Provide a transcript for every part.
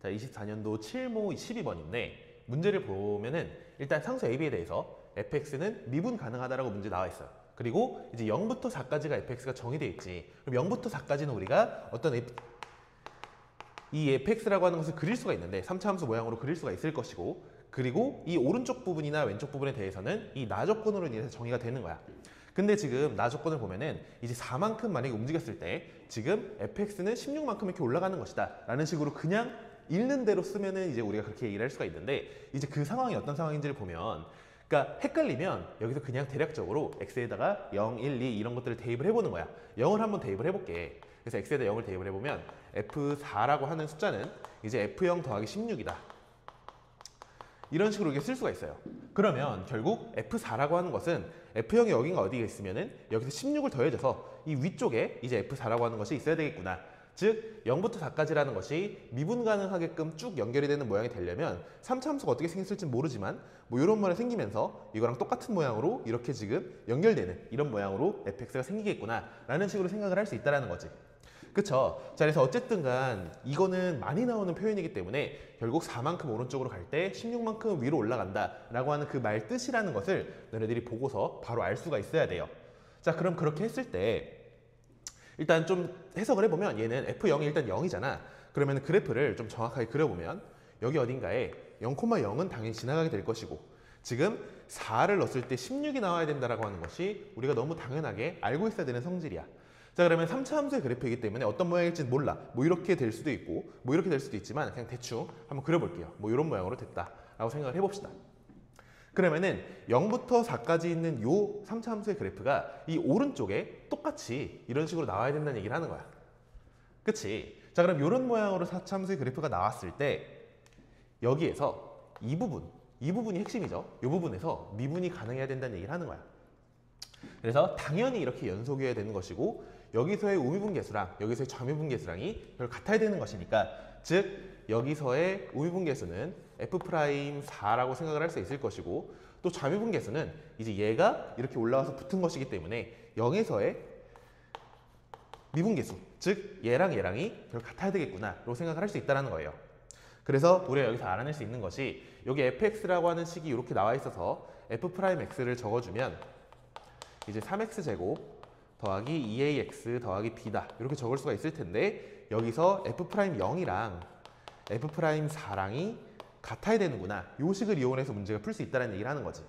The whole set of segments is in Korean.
자, 24년도 7모 12번인데 문제를 보면은 일단 상수 AB에 대해서 fx는 미분 가능하다라고 문제 나와 있어요. 그리고 이제 0부터 4까지가 fx가 정의되어 있지. 그럼 0부터 4까지는 우리가 어떤 이 fx라고 하는 것을 그릴 수가 있는데 3차 함수 모양으로 그릴 수가 있을 것이고, 그리고 이 오른쪽 부분이나 왼쪽 부분에 대해서는 이 나 조건으로 인해서 정의가 되는 거야. 근데 지금 나 조건을 보면은 이제 4만큼 만약에 움직였을 때 지금 fx는 16만큼 이렇게 올라가는 것이다 라는 식으로 그냥 읽는 대로 쓰면은 이제 우리가 그렇게 얘기를 할 수가 있는데, 이제 그 상황이 어떤 상황인지를 보면, 그러니까 헷갈리면 여기서 그냥 대략적으로 x에다가 0, 1, 2 이런 것들을 대입을 해보는 거야. 0을 한번 대입을 해볼게. 그래서 x에다 0을 대입을 해보면 f4라고 하는 숫자는 이제 f0 더하기 16이다. 이런 식으로 이렇게 쓸 수가 있어요. 그러면 결국 F4라고 하는 것은 F0이 여긴가 어디가 있으면은 여기서 16을 더해줘서 이 위쪽에 이제 F4라고 하는 것이 있어야 되겠구나. 즉 0부터 4까지라는 것이 미분 가능하게끔 쭉 연결이 되는 모양이 되려면 3차 함수가 어떻게 생겼을지 모르지만 뭐 이런 모양이 생기면서 이거랑 똑같은 모양으로 이렇게 지금 연결되는 이런 모양으로 fx가 생기겠구나 라는 식으로 생각을 할 수 있다는 거지. 그쵸? 자, 그래서 어쨌든 간 이거는 많이 나오는 표현이기 때문에 결국 4만큼 오른쪽으로 갈 때 16만큼 위로 올라간다 라고 하는 그 말 뜻이라는 것을 너네들이 보고서 바로 알 수가 있어야 돼요. 자, 그럼 그렇게 했을 때 일단 좀 해석을 해보면 얘는 F0이 일단 0이잖아. 그러면 그래프를 좀 정확하게 그려보면 여기 어딘가에 0,0은 당연히 지나가게 될 것이고, 지금 4를 넣었을 때 16이 나와야 된다라고 하는 것이 우리가 너무 당연하게 알고 있어야 되는 성질이야. 자, 그러면 3차 함수의 그래프이기 때문에 어떤 모양일지는 몰라. 뭐 이렇게 될 수도 있고 뭐 이렇게 될 수도 있지만 그냥 대충 한번 그려볼게요. 뭐 이런 모양으로 됐다라고 생각을 해봅시다. 그러면은 0부터 4까지 있는 요 3차 함수의 그래프가 이 오른쪽에 똑같이 이런 식으로 나와야 된다는 얘기를 하는 거야. 그치? 자, 그럼 이런 모양으로 4차 함수의 그래프가 나왔을 때 여기에서 이 부분이 핵심이죠. 이 부분에서 미분이 가능해야 된다는 얘기를 하는 거야. 그래서 당연히 이렇게 연속이어야 되는 것이고, 여기서의 우미분계수랑 여기서의 좌미분계수랑이 별 같아야 되는 것이니까, 즉 여기서의 우미분계수는 f'4라고 생각을 할 수 있을 것이고, 또 좌미분계수는 이제 얘가 이렇게 올라와서 붙은 것이기 때문에 0에서의 미분계수, 즉 얘랑 얘랑이 별 같아야 되겠구나 라고 생각을 할 수 있다는 거예요. 그래서 우리가 여기서 알아낼 수 있는 것이 여기 fx라고 하는 식이 이렇게 나와 있어서 f'x를 적어주면 이제 3x제곱 더하기 2ax 더하기 b다 이렇게 적을 수가 있을 텐데, 여기서 f'0이랑 f'4랑이 같아야 되는구나, 요 식을 이용해서 문제가 풀 수 있다는 얘기를 하는 거지.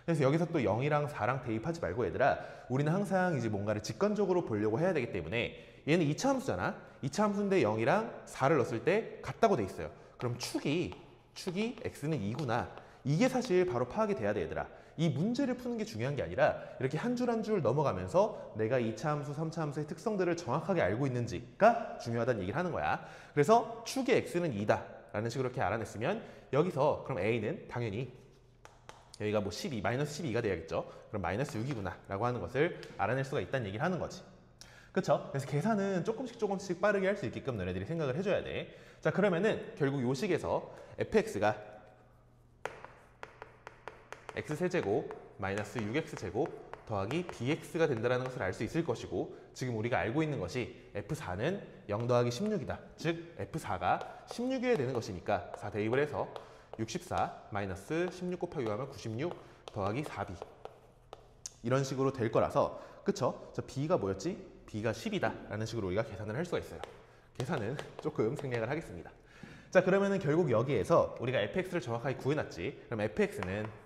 그래서 여기서 또 0이랑 4랑 대입하지 말고 얘들아, 우리는 항상 이제 뭔가를 직관적으로 보려고 해야 되기 때문에 얘는 2차 함수잖아. 2차 함수인데 0이랑 4를 넣었을 때 같다고 돼 있어요. 그럼 축이 x는 2구나. 이게 사실 바로 파악이 돼야 돼 얘들아. 이 문제를 푸는 게 중요한 게 아니라 이렇게 한 줄 한 줄 넘어가면서 내가 2차 함수, 3차 함수의 특성들을 정확하게 알고 있는지가 중요하다는 얘기를 하는 거야. 그래서 축의 x는 2다 라는 식으로 이렇게 알아냈으면 여기서 그럼 a는 당연히 여기가 뭐 12, 마이너스 12가 돼야겠죠. 그럼 마이너스 6이구나 라고 하는 것을 알아낼 수가 있다는 얘기를 하는 거지. 그쵸? 그래서 계산은 조금씩 빠르게 할 수 있게끔 너네들이 생각을 해줘야 돼. 자, 그러면은 결국 요 식에서 fx가 x세제곱 마이너스 6x제곱 더하기 bx가 된다는 것을 알 수 있을 것이고, 지금 우리가 알고 있는 것이 f4는 0 더하기 16이다. 즉 f4가 16이어야 되는 것이니까 4 대입을 해서 64 마이너스 16 곱하기 5하면 96 더하기 4b 이런 식으로 될 거라서, 그쵸? 자, b가 뭐였지? b가 10이다 라는 식으로 우리가 계산을 할 수가 있어요. 계산은 조금 생략을 하겠습니다. 자, 그러면은 결국 여기에서 우리가 fx를 정확하게 구해놨지. 그럼 fx는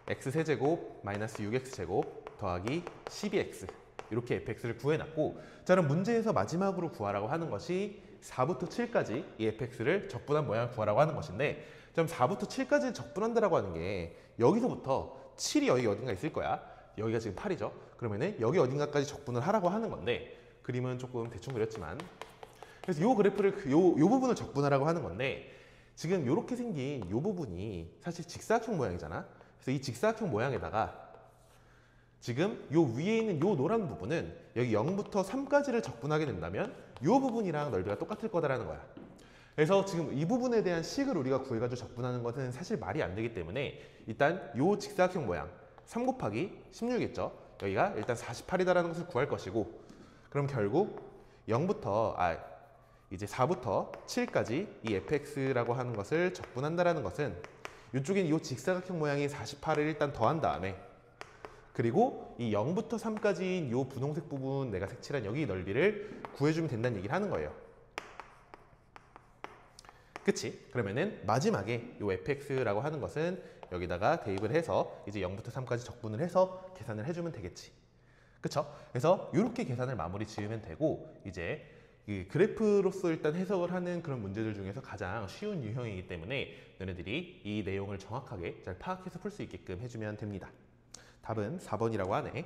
x세제곱 마이너스 6x제곱 더하기 12x 이렇게 fx를 구해놨고, 자, 그럼 문제에서 마지막으로 구하라고 하는 것이 4부터 7까지 이 fx를 적분한 모양을 구하라고 하는 것인데, 그럼 4부터 7까지 적분한다라고 하는 게 여기서부터 7이 여기 어딘가 있을 거야. 여기가 지금 8이죠. 그러면은 여기 어딘가까지 적분을 하라고 하는 건데, 그림은 조금 대충 그렸지만, 그래서 요 그래프를 요 부분을 적분하라고 하는 건데, 지금 요렇게 생긴 요 부분이 사실 직사각형 모양이잖아. 그래서 이 직사각형 모양에다가 지금 요 위에 있는 요 노란 부분은 여기 0부터 3까지를 적분하게 된다면 요 부분이랑 넓이가 똑같을 거다라는 거야. 그래서 지금 이 부분에 대한 식을 우리가 구해가지고 적분하는 것은 사실 말이 안 되기 때문에 일단 요 직사각형 모양 3 곱하기 16이겠죠. 여기가 일단 48이다라는 것을 구할 것이고, 그럼 결국 이제 4부터 7까지 이 fx라고 하는 것을 적분한다라는 것은 이쪽엔 이 직사각형 모양인 48을 일단 더한 다음에 그리고 이 0부터 3까지인 이 분홍색 부분 내가 색칠한 여기 넓이를 구해주면 된다는 얘기를 하는 거예요. 그치? 그러면은 마지막에 이 fx라고 하는 것은 여기다가 대입을 해서 이제 0부터 3까지 적분을 해서 계산을 해주면 되겠지. 그쵸? 그래서 이렇게 계산을 마무리 지으면 되고 이제 이 그래프로서 일단 해석을 하는 그런 문제들 중에서 가장 쉬운 유형이기 때문에 너네들이 이 내용을 정확하게 잘 파악해서 풀 수 있게끔 해주면 됩니다. 답은 4번이라고 하네.